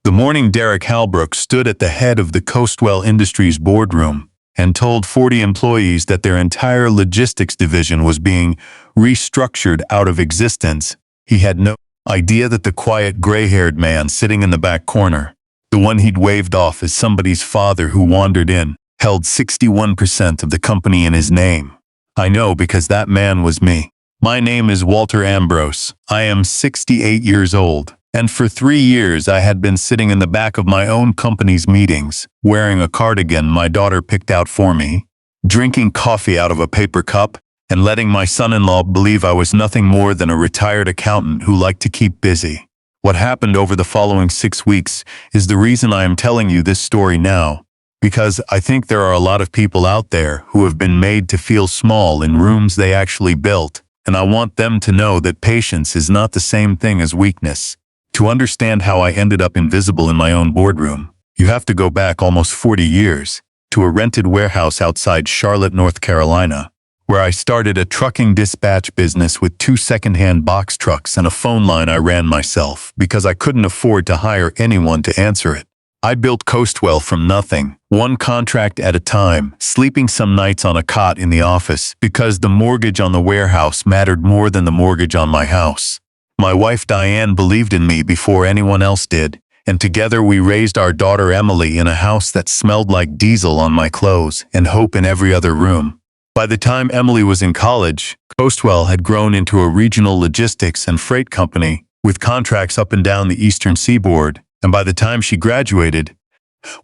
The morning Derek Halbrook stood at the head of the Coastwell Industries boardroom and told 40 employees that their entire logistics division was being restructured out of existence. He had no idea that the quiet gray-haired man sitting in the back corner, the one he'd waved off as somebody's father who wandered in, held 61% of the company in his name. I know because that man was me. My name is Walter Ambrose. I am 68 years old, and for 3 years I had been sitting in the back of my own company's meetings, wearing a cardigan my daughter picked out for me, drinking coffee out of a paper cup, and letting my son-in-law believe I was nothing more than a retired accountant who liked to keep busy. What happened over the following 6 weeks is the reason I am telling you this story now, because I think there are a lot of people out there who have been made to feel small in rooms they actually built, and I want them to know that patience is not the same thing as weakness. To understand how I ended up invisible in my own boardroom, you have to go back almost 40 years to a rented warehouse outside Charlotte, North Carolina, where I started a trucking dispatch business with 2 second-hand box trucks and a phone line I ran myself because I couldn't afford to hire anyone to answer it. I built Coastwell from nothing, one contract at a time, sleeping some nights on a cot in the office because the mortgage on the warehouse mattered more than the mortgage on my house. My wife Diane believed in me before anyone else did, and together we raised our daughter Emily in a house that smelled like diesel on my clothes and hope in every other room. By the time Emily was in college, Coastwell had grown into a regional logistics and freight company with contracts up and down the eastern seaboard, and by the time she graduated,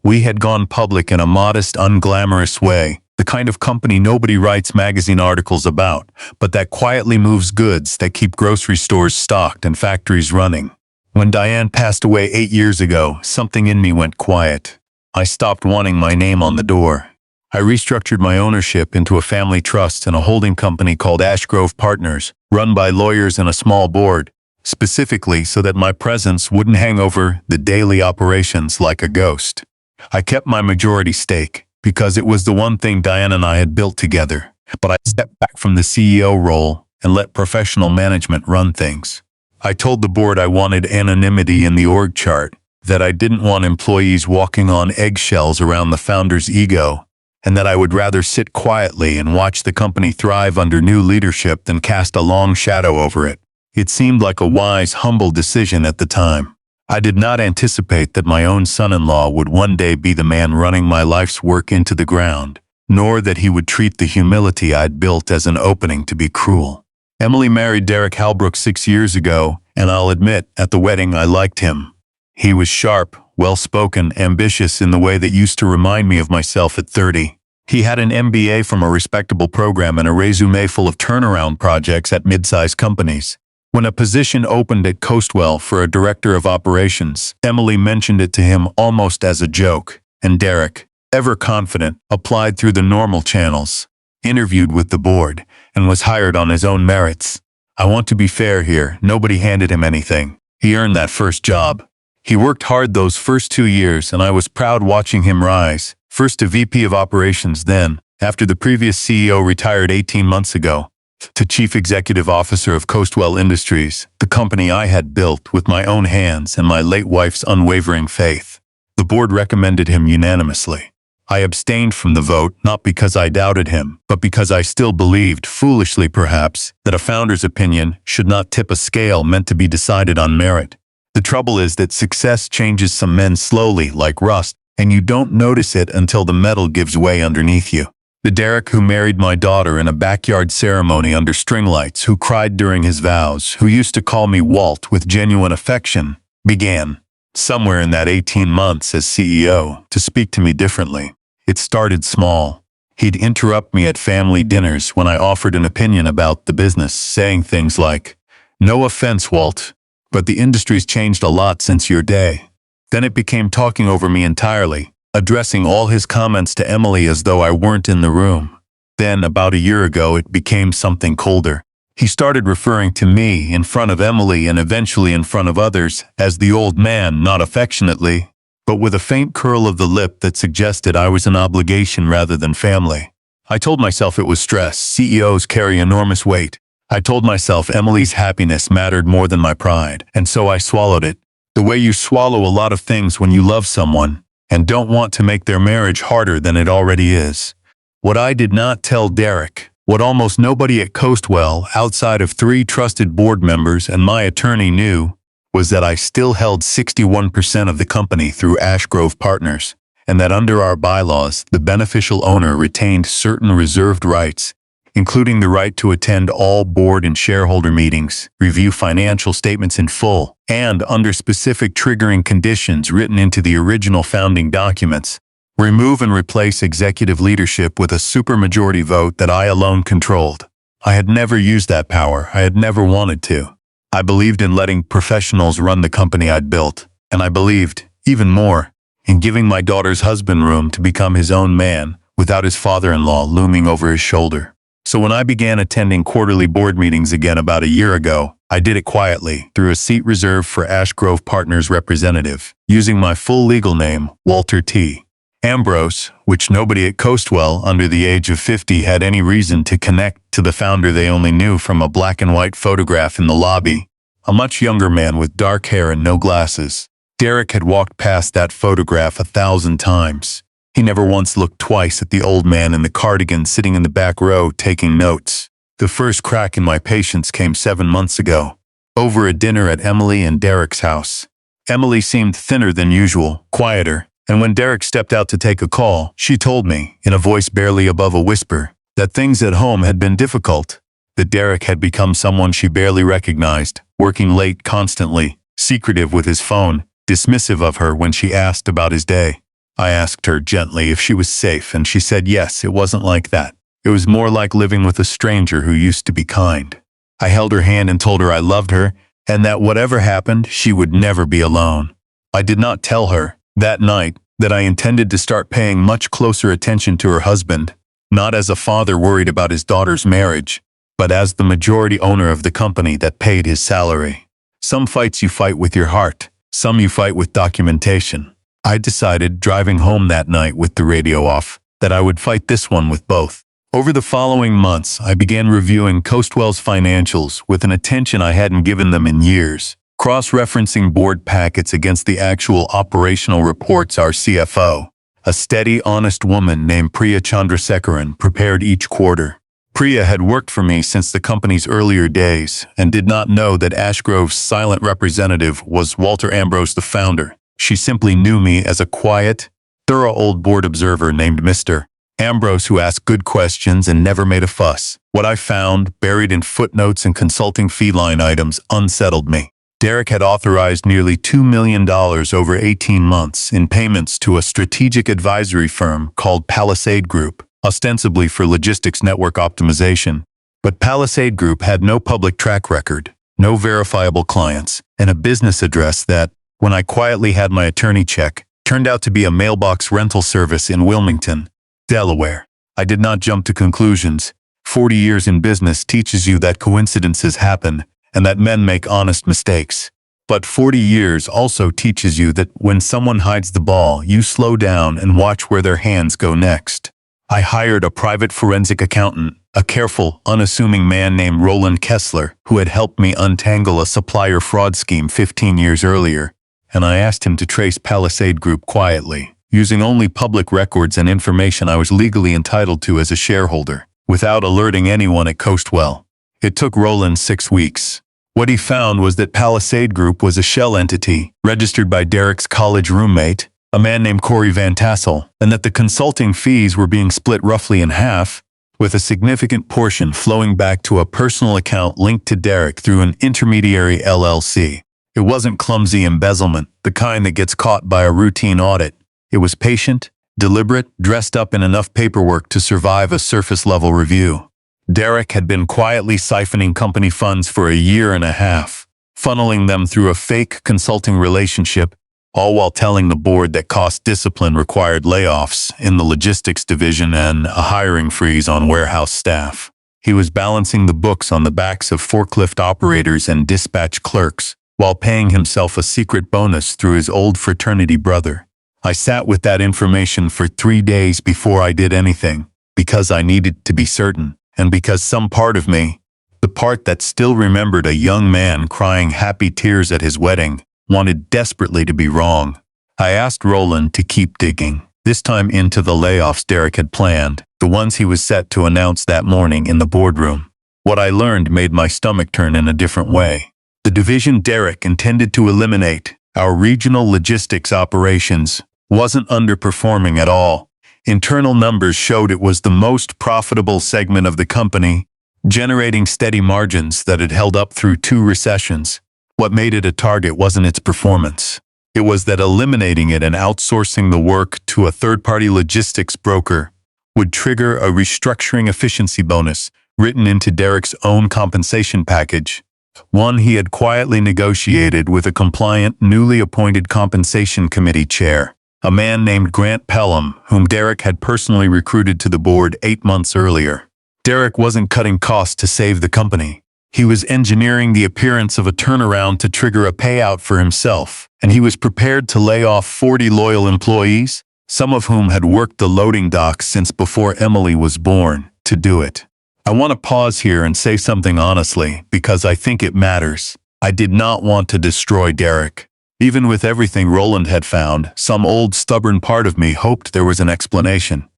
we had gone public in a modest, unglamorous way, the kind of company nobody writes magazine articles about, but that quietly moves goods that keep grocery stores stocked and factories running. When Diane passed away 8 years ago, something in me went quiet. I stopped wanting my name on the door. I restructured my ownership into a family trust and a holding company called Ashgrove Partners, run by lawyers and a small board, specifically so that my presence wouldn't hang over the daily operations like a ghost. I kept my majority stake because it was the one thing Diane and I had built together, but I stepped back from the CEO role and let professional management run things. I told the board I wanted anonymity in the org chart, that I didn't want employees walking on eggshells around the founder's ego, and that I would rather sit quietly and watch the company thrive under new leadership than cast a long shadow over it. It seemed like a wise, humble decision at the time. I did not anticipate that my own son-in-law would one day be the man running my life's work into the ground, nor that he would treat the humility I'd built as an opening to be cruel. Emily married Derek Halbrook 6 years ago, and I'll admit, at the wedding I liked him. He was sharp, well-spoken, ambitious in the way that used to remind me of myself at 30. He had an MBA from a respectable program and a resume full of turnaround projects at mid-sized companies. When a position opened at Coastwell for a director of operations, Emily mentioned it to him almost as a joke, and Derek, ever confident, applied through the normal channels, interviewed with the board, and was hired on his own merits. I want to be fair here, nobody handed him anything. He earned that first job. He worked hard those first 2 years, and I was proud watching him rise, first to VP of operations, then, after the previous CEO retired 18 months ago, to Chief Executive Officer of Coastwell Industries, the company I had built with my own hands and my late wife's unwavering faith. The board recommended him unanimously. I abstained from the vote not because I doubted him, but because I still believed, foolishly perhaps, that a founder's opinion should not tip a scale meant to be decided on merit. The trouble is that success changes some men slowly, like rust, and you don't notice it until the metal gives way underneath you. The Derek who married my daughter in a backyard ceremony under string lights, who cried during his vows, who used to call me Walt with genuine affection, began, somewhere in that 18 months as CEO, to speak to me differently. It started small. He'd interrupt me at family dinners when I offered an opinion about the business, saying things like, "No offense, Walt, but the industry's changed a lot since your day." Then it became talking over me entirely, addressing all his comments to Emily as though I weren't in the room. Then, about a year ago, it became something colder. He started referring to me in front of Emily and eventually in front of others as the old man, not affectionately, but with a faint curl of the lip that suggested I was an obligation rather than family. I told myself it was stress. CEOs carry enormous weight. I told myself Emily's happiness mattered more than my pride, and so I swallowed it. The way you swallow a lot of things when you love someone and don't want to make their marriage harder than it already is. What I did not tell Derek, what almost nobody at Coastwell outside of 3 trusted board members and my attorney knew, was that I still held 61% of the company through Ashgrove Partners, and that under our bylaws, the beneficial owner retained certain reserved rights, including the right to attend all board and shareholder meetings, review financial statements in full, and, under specific triggering conditions written into the original founding documents, remove and replace executive leadership with a supermajority vote that I alone controlled. I had never used that power. I had never wanted to. I believed in letting professionals run the company I'd built, and I believed, even more, in giving my daughter's husband room to become his own man without his father-in-law looming over his shoulder. So when I began attending quarterly board meetings again about a year ago, I did it quietly, through a seat reserved for Ashgrove Partners representative, using my full legal name, Walter T. Ambrose, which nobody at Coastwell under the age of 50 had any reason to connect to the founder they only knew from a black and white photograph in the lobby, a much younger man with dark hair and no glasses. Derek had walked past that photograph 1,000 times. He never once looked twice at the old man in the cardigan sitting in the back row taking notes. The first crack in my patience came 7 months ago, over a dinner at Emily and Derek's house. Emily seemed thinner than usual, quieter, and when Derek stepped out to take a call, she told me, in a voice barely above a whisper, that things at home had been difficult, that Derek had become someone she barely recognized, working late constantly, secretive with his phone, dismissive of her when she asked about his day. I asked her gently if she was safe, and she said yes, it wasn't like that. It was more like living with a stranger who used to be kind. I held her hand and told her I loved her, and that whatever happened, she would never be alone. I did not tell her, that night, that I intended to start paying much closer attention to her husband, not as a father worried about his daughter's marriage, but as the majority owner of the company that paid his salary. Some fights you fight with your heart, some you fight with documentation. I decided, driving home that night with the radio off, that I would fight this one with both. Over the following months, I began reviewing Coastwell's financials with an attention I hadn't given them in years, cross-referencing board packets against the actual operational reports our CFO, a steady, honest woman named Priya Chandrasekaran, prepared each quarter. Priya had worked for me since the company's earlier days and did not know that Ashgrove's silent representative was Walter Ambrose, the founder. She simply knew me as a quiet, thorough old board observer named Mr. Ambrose who asked good questions and never made a fuss. What I found, buried in footnotes and consulting fee line items, unsettled me. Derek had authorized nearly $2 million over 18 months in payments to a strategic advisory firm called Palisade Group, ostensibly for logistics network optimization. But Palisade Group had no public track record, no verifiable clients, and a business address that, when I quietly had my attorney check, turned out to be a mailbox rental service in Wilmington, Delaware. I did not jump to conclusions. 40 years in business teaches you that coincidences happen and that men make honest mistakes. But 40 years also teaches you that when someone hides the ball, you slow down and watch where their hands go next. I hired a private forensic accountant, a careful, unassuming man named Roland Kessler, who had helped me untangle a supplier fraud scheme 15 years earlier, and I asked him to trace Palisade Group quietly, using only public records and information I was legally entitled to as a shareholder, without alerting anyone at Coastwell. It took Roland 6 weeks. What he found was that Palisade Group was a shell entity, registered by Derek's college roommate, a man named Corey Van Tassel, and that the consulting fees were being split roughly in half, with a significant portion flowing back to a personal account linked to Derek through an intermediary LLC. It wasn't clumsy embezzlement, the kind that gets caught by a routine audit. It was patient, deliberate, dressed up in enough paperwork to survive a surface-level review. Derek had been quietly siphoning company funds for a year and a half, funneling them through a fake consulting relationship, all while telling the board that cost discipline required layoffs in the logistics division and a hiring freeze on warehouse staff. He was balancing the books on the backs of forklift operators and dispatch clerks, while paying himself a secret bonus through his old fraternity brother. I sat with that information for 3 days before I did anything, because I needed to be certain. And because some part of me, the part that still remembered a young man crying happy tears at his wedding, wanted desperately to be wrong. I asked Roland to keep digging, this time into the layoffs Derek had planned, the ones he was set to announce that morning in the boardroom. What I learned made my stomach turn in a different way. The division Derek intended to eliminate, our regional logistics operations, wasn't underperforming at all. Internal numbers showed it was the most profitable segment of the company, generating steady margins that had held up through 2 recessions. What made it a target wasn't its performance. It was that eliminating it and outsourcing the work to a third-party logistics broker would trigger a restructuring efficiency bonus written into Derek's own compensation package, one he had quietly negotiated with a compliant, newly appointed compensation committee chair, a man named Grant Pelham, whom Derek had personally recruited to the board 8 months earlier. Derek wasn't cutting costs to save the company. He was engineering the appearance of a turnaround to trigger a payout for himself, and he was prepared to lay off 40 loyal employees, some of whom had worked the loading docks since before Emily was born, to do it. I want to pause here and say something honestly, because I think it matters. I did not want to destroy Derek. Even with everything Roland had found, some old stubborn part of me hoped there was an explanation.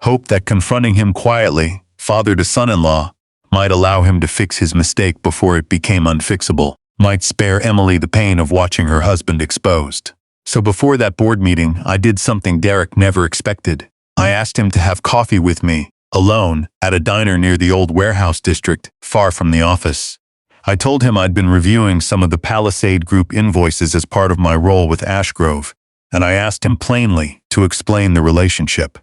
Hoped that confronting him quietly, father to son-in-law, might allow him to fix his mistake before it became unfixable, might spare Emily the pain of watching her husband exposed. So before that board meeting, I did something Derek never expected. I asked him to have coffee with me, alone, at a diner near the old warehouse district, far from the office. I told him I'd been reviewing some of the Palisade Group invoices as part of my role with Ashgrove, and I asked him plainly to explain the relationship.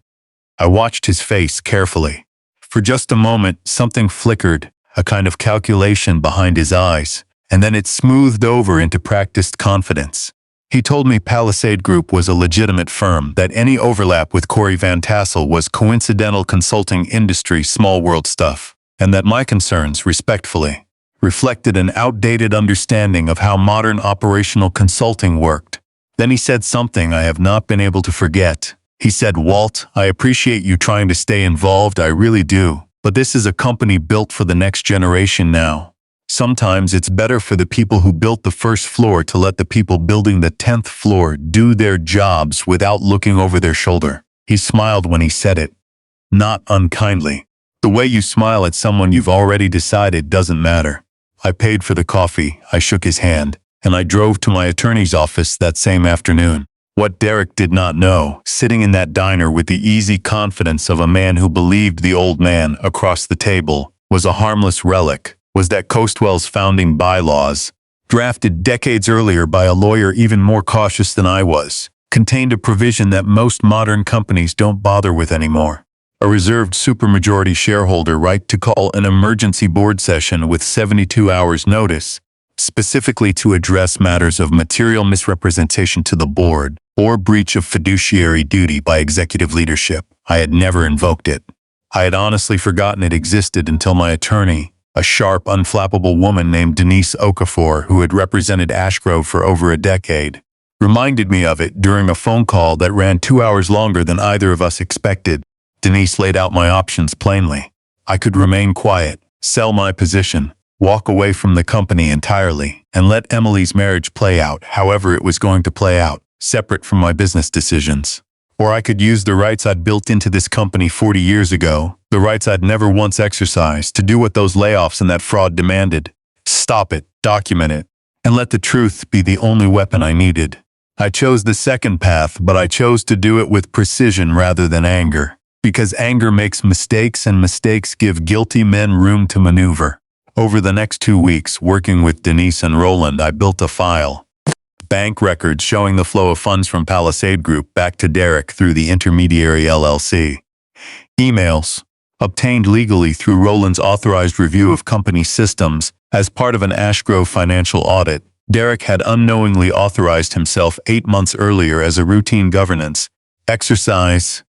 I watched his face carefully. For just a moment, something flickered, a kind of calculation behind his eyes, and then it smoothed over into practiced confidence. He told me Palisade Group was a legitimate firm, that any overlap with Corey Van Tassel was coincidental consulting industry small world stuff, and that my concerns, respectfully, reflected an outdated understanding of how modern operational consulting worked. Then he said something I have not been able to forget. He said, "Walt, I appreciate you trying to stay involved, I really do, but this is a company built for the next generation now. Sometimes it's better for the people who built the first floor to let the people building the 10th floor do their jobs without looking over their shoulder." He smiled when he said it, not unkindly. The way you smile at someone you've already decided doesn't matter. I paid for the coffee, I shook his hand, and I drove to my attorney's office that same afternoon. What Derek did not know, sitting in that diner with the easy confidence of a man who believed the old man across the table was a harmless relic, was that Coastwell's founding bylaws, drafted decades earlier by a lawyer even more cautious than I was, contained a provision that most modern companies don't bother with anymore. A reserved supermajority shareholder right to call an emergency board session with 72 hours notice, specifically to address matters of material misrepresentation to the board or breach of fiduciary duty by executive leadership. I had never invoked it. I had honestly forgotten it existed until my attorney, a sharp, unflappable woman named Denise Okafor, who had represented Ashgrove for over a decade, reminded me of it during a phone call that ran 2 hours longer than either of us expected. Denise laid out my options plainly. I could remain quiet, sell my position, walk away from the company entirely, and let Emily's marriage play out however it was going to play out, separate from my business decisions. Or I could use the rights I'd built into this company 40 years ago, the rights I'd never once exercised, to do what those layoffs and that fraud demanded. Stop it, document it, and let the truth be the only weapon I needed. I chose the second path, but I chose to do it with precision rather than anger. Because anger makes mistakes and mistakes give guilty men room to maneuver. Over the next 2 weeks, working with Denise and Roland, I built a file. Bank records showing the flow of funds from Palisade Group back to Derek through the intermediary LLC. Emails, obtained legally through Roland's authorized review of company systems as part of an Ashgrove financial audit. Derek had unknowingly authorized himself 8 months earlier as a routine governance exercise,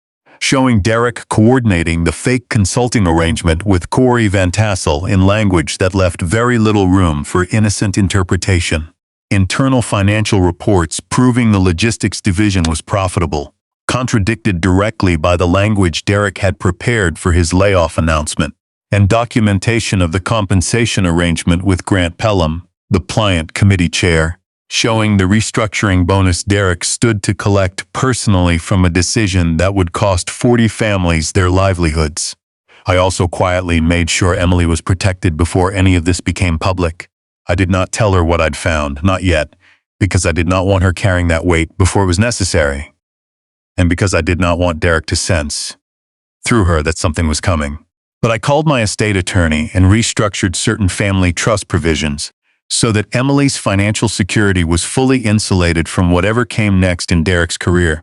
showing Derek coordinating the fake consulting arrangement with Corey Van Tassel in language that left very little room for innocent interpretation. Internal financial reports proving the logistics division was profitable, contradicted directly by the language Derek had prepared for his layoff announcement, and documentation of the compensation arrangement with Grant Pelham, the pliant committee chair, showing the restructuring bonus Derek stood to collect personally from a decision that would cost 40 families their livelihoods. I also quietly made sure Emily was protected before any of this became public. I did not tell her what I'd found, not yet, because I did not want her carrying that weight before it was necessary, and because I did not want Derek to sense, through her, that something was coming. But I called my estate attorney and restructured certain family trust provisions so that Emily's financial security was fully insulated from whatever came next in Derek's career,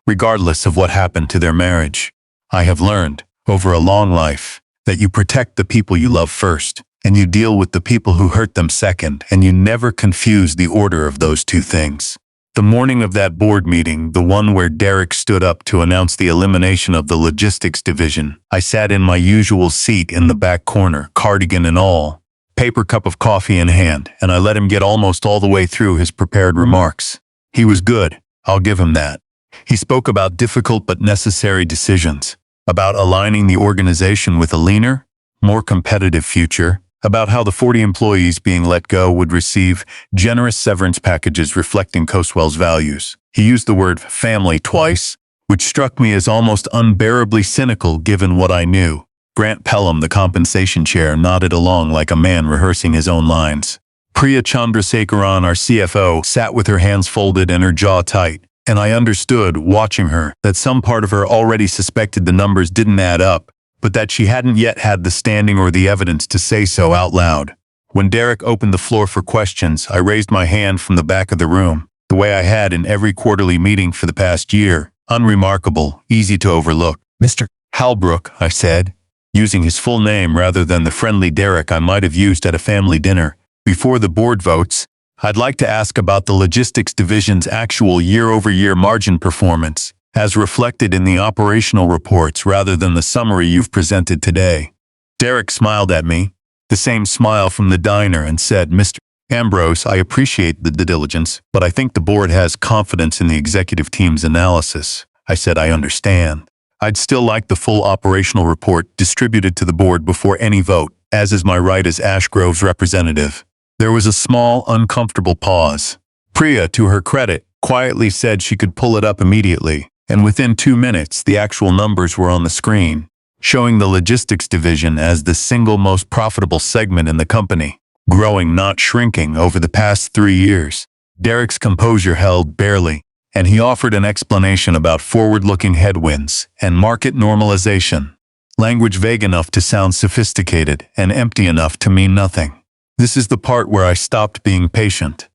regardless of what happened to their marriage. I have learned, over a long life, that you protect the people you love first, and you deal with the people who hurt them second, and you never confuse the order of those two things. The morning of that board meeting, the one where Derek stood up to announce the elimination of the logistics division, I sat in my usual seat in the back corner, cardigan and all, paper cup of coffee in hand, and I let him get almost all the way through his prepared remarks. He was good, I'll give him that. He spoke about difficult but necessary decisions, about aligning the organization with a leaner, more competitive future, about how the 40 employees being let go would receive generous severance packages reflecting Coastwell's values. He used the word family twice, which struck me as almost unbearably cynical given what I knew. Grant Pelham, the compensation chair, nodded along like a man rehearsing his own lines. Priya Chandrasekaran, our CFO, sat with her hands folded and her jaw tight, and I understood, watching her, that some part of her already suspected the numbers didn't add up, but that she hadn't yet had the standing or the evidence to say so out loud. When Derek opened the floor for questions, I raised my hand from the back of the room, the way I had in every quarterly meeting for the past year, unremarkable, easy to overlook. "Mr. Halbrook," I said, using his full name rather than the friendly Derek I might have used at a family dinner. "Before the board votes, I'd like to ask about the logistics division's actual year-over-year margin performance, as reflected in the operational reports rather than the summary you've presented today." Derek smiled at me, the same smile from the diner, and said, "Mr. Ambrose, I appreciate the diligence, but I think the board has confidence in the executive team's analysis." I said, "I understand. I'd still like the full operational report distributed to the board before any vote, as is my right as Ash Grove's representative." There was a small, uncomfortable pause. Priya, to her credit, quietly said she could pull it up immediately, and within 2 minutes the actual numbers were on the screen, showing the logistics division as the single most profitable segment in the company, growing not shrinking over the past 3 years. Derek's composure held barely, and he offered an explanation about forward-looking headwinds and market normalization, language vague enough to sound sophisticated and empty enough to mean nothing. This is the part where I stopped being patient.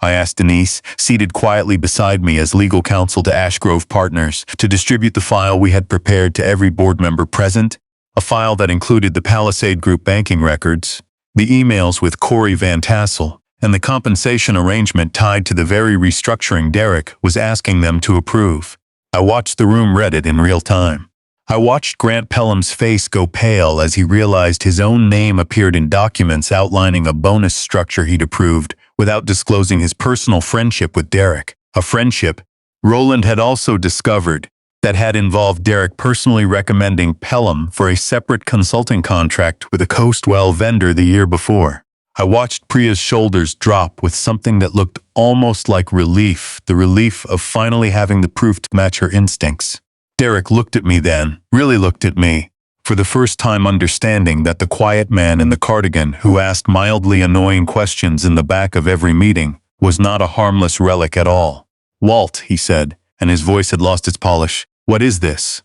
I asked Denise, seated quietly beside me as legal counsel to Ashgrove Partners, to distribute the file we had prepared to every board member present, a file that included the Palisade Group banking records, the emails with Corey Van Tassel, and the compensation arrangement tied to the very restructuring Derek was asking them to approve. I watched the room read it in real time. I watched Grant Pelham's face go pale as he realized his own name appeared in documents outlining a bonus structure he'd approved without disclosing his personal friendship with Derek. A friendship, Roland had also discovered, that had involved Derek personally recommending Pelham for a separate consulting contract with a Coastwell vendor the year before. I watched Priya's shoulders drop with something that looked almost like relief, the relief of finally having the proof to match her instincts. Derek looked at me then, really looked at me, for the first time understanding that the quiet man in the cardigan who asked mildly annoying questions in the back of every meeting was not a harmless relic at all. "Walt," he said, and his voice had lost its polish, "what is this?"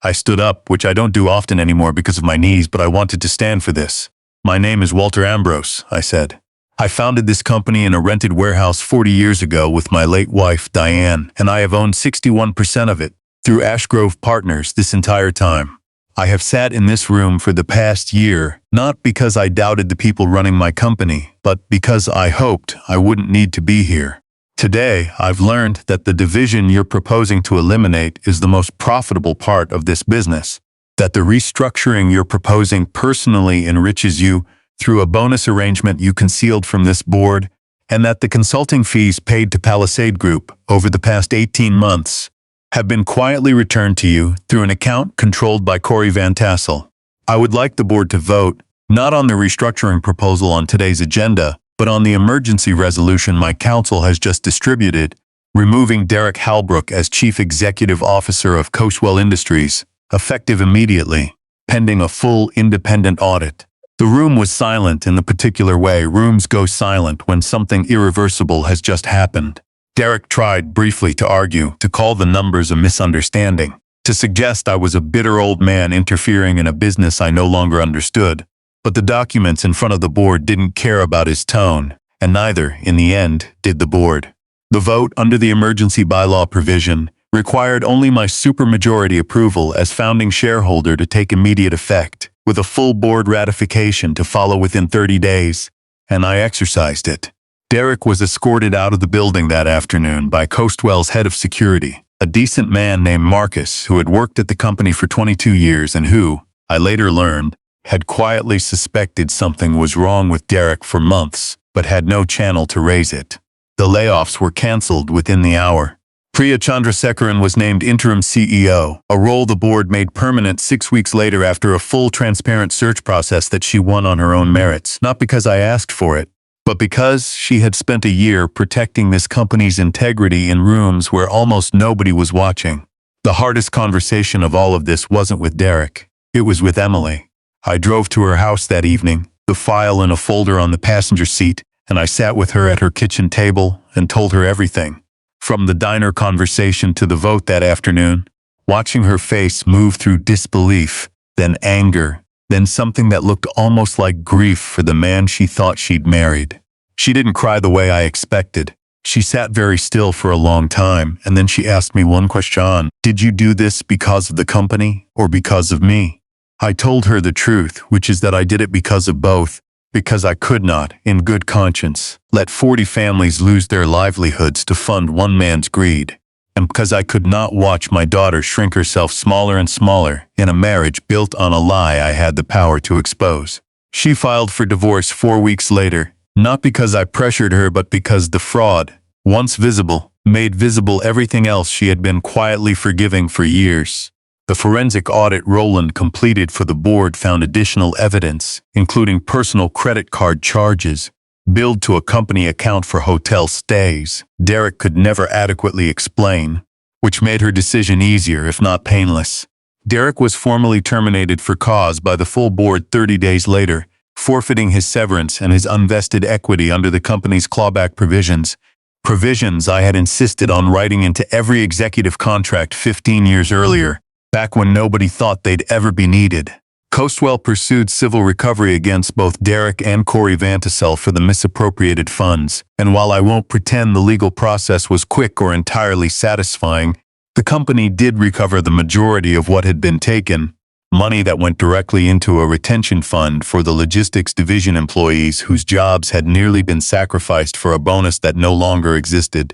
I stood up, which I don't do often anymore because of my knees, but I wanted to stand for this. "My name is Walter Ambrose," I said. "I founded this company in a rented warehouse 40 years ago with my late wife, Diane, and I have owned 61% of it through Ashgrove Partners this entire time. I have sat in this room for the past year, not because I doubted the people running my company, but because I hoped I wouldn't need to be here. Today, I've learned that the division you're proposing to eliminate is the most profitable part of this business, that the restructuring you're proposing personally enriches you through a bonus arrangement you concealed from this board, and that the consulting fees paid to Palisade Group over the past 18 months have been quietly returned to you through an account controlled by Corey Van Tassel. I would like the board to vote, not on the restructuring proposal on today's agenda, But on the emergency resolution my counsel has just distributed, removing Derek Halbrook as Chief Executive Officer of Coastwell Industries, effective immediately, pending a full independent audit. The room was silent in the particular way rooms go silent when something irreversible has just happened. Derek tried briefly to argue, to call the numbers a misunderstanding, to suggest I was a bitter old man interfering in a business I no longer understood. But the documents in front of the board didn't care about his tone, and neither, in the end, did the board. The vote under the emergency bylaw provision required only my supermajority approval as founding shareholder to take immediate effect, with a full board ratification to follow within 30 days, and I exercised it. Derek was escorted out of the building that afternoon by Coastwell's head of security, a decent man named Marcus who had worked at the company for 22 years and who, I later learned, had quietly suspected something was wrong with Derek for months, but had no channel to raise it. The layoffs were cancelled within the hour. Priya Chandrasekaran was named interim CEO, a role the board made permanent 6 weeks later after a full transparent search process that she won on her own merits, not because I asked for it, but because she had spent a year protecting this company's integrity in rooms where almost nobody was watching. The hardest conversation of all of this wasn't with Derek. It was with Emily. I drove to her house that evening, the file in a folder on the passenger seat, and I sat with her at her kitchen table and told her everything. From the diner conversation to the vote that afternoon, watching her face move through disbelief, then anger, then something that looked almost like grief for the man she thought she'd married. She didn't cry the way I expected. She sat very still for a long time, and then she asked me one question. Did you do this because of the company or because of me? I told her the truth, which is that I did it because of both, because I could not, in good conscience, let 40 families lose their livelihoods to fund one man's greed, and because I could not watch my daughter shrink herself smaller and smaller in a marriage built on a lie I had the power to expose. She filed for divorce 4 weeks later, not because I pressured her but because the fraud, once visible, made visible everything else she had been quietly forgiving for years. The forensic audit Roland completed for the board found additional evidence, including personal credit card charges, billed to a company account for hotel stays Derek could never adequately explain, which made her decision easier if not painless. Derek was formally terminated for cause by the full board 30 days later, forfeiting his severance and his unvested equity under the company's clawback provisions, provisions I had insisted on writing into every executive contract 15 years earlier, back when nobody thought they'd ever be needed. Coastwell pursued civil recovery against both Derek and Corey Vantassel for the misappropriated funds, and while I won't pretend the legal process was quick or entirely satisfying, the company did recover the majority of what had been taken, money that went directly into a retention fund for the logistics division employees whose jobs had nearly been sacrificed for a bonus that no longer existed.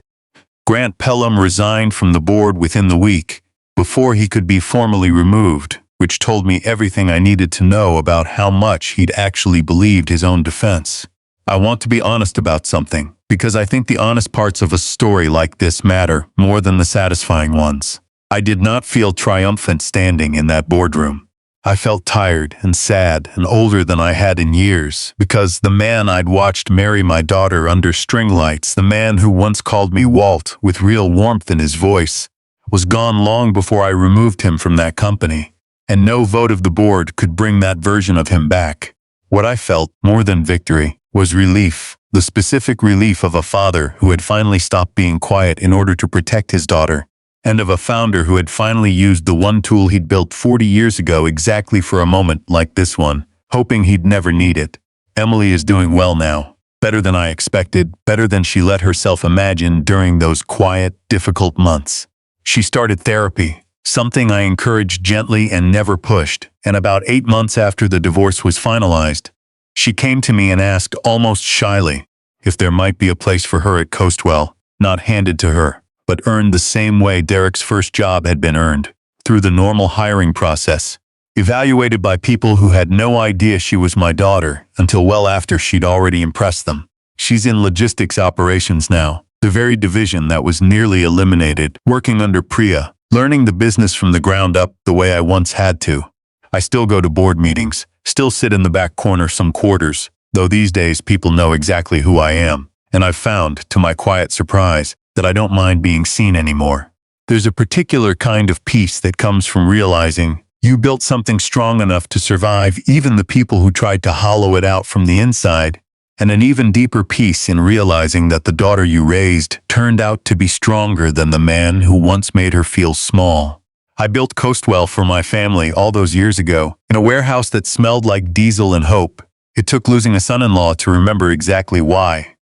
Grant Pelham resigned from the board within the week, before he could be formally removed, which told me everything I needed to know about how much he'd actually believed his own defense. I want to be honest about something, because I think the honest parts of a story like this matter more than the satisfying ones. I did not feel triumphant standing in that boardroom. I felt tired and sad and older than I had in years, because the man I'd watched marry my daughter under string lights, the man who once called me Walt with real warmth in his voice, was gone long before I removed him from that company, and no vote of the board could bring that version of him back. What I felt, more than victory, was relief, the specific relief of a father who had finally stopped being quiet in order to protect his daughter, and of a founder who had finally used the one tool he'd built 40 years ago exactly for a moment like this one, hoping he'd never need it. Emily is doing well now, better than I expected, better than she let herself imagine during those quiet, difficult months. She started therapy, something I encouraged gently and never pushed, and about 8 months after the divorce was finalized, she came to me and asked almost shyly if there might be a place for her at Coastwell, not handed to her, but earned the same way Derek's first job had been earned, through the normal hiring process, evaluated by people who had no idea she was my daughter until well after she'd already impressed them. She's in logistics operations now, the very division that was nearly eliminated, working under Priya, learning the business from the ground up the way I once had to. I still go to board meetings, still sit in the back corner some quarters, though these days people know exactly who I am, and I've found, to my quiet surprise, that I don't mind being seen anymore. There's a particular kind of peace that comes from realizing you built something strong enough to survive even the people who tried to hollow it out from the inside, and an even deeper peace in realizing that the daughter you raised turned out to be stronger than the man who once made her feel small. I built Coastwell for my family all those years ago, in a warehouse that smelled like diesel and hope. It took losing a son-in-law to remember exactly why.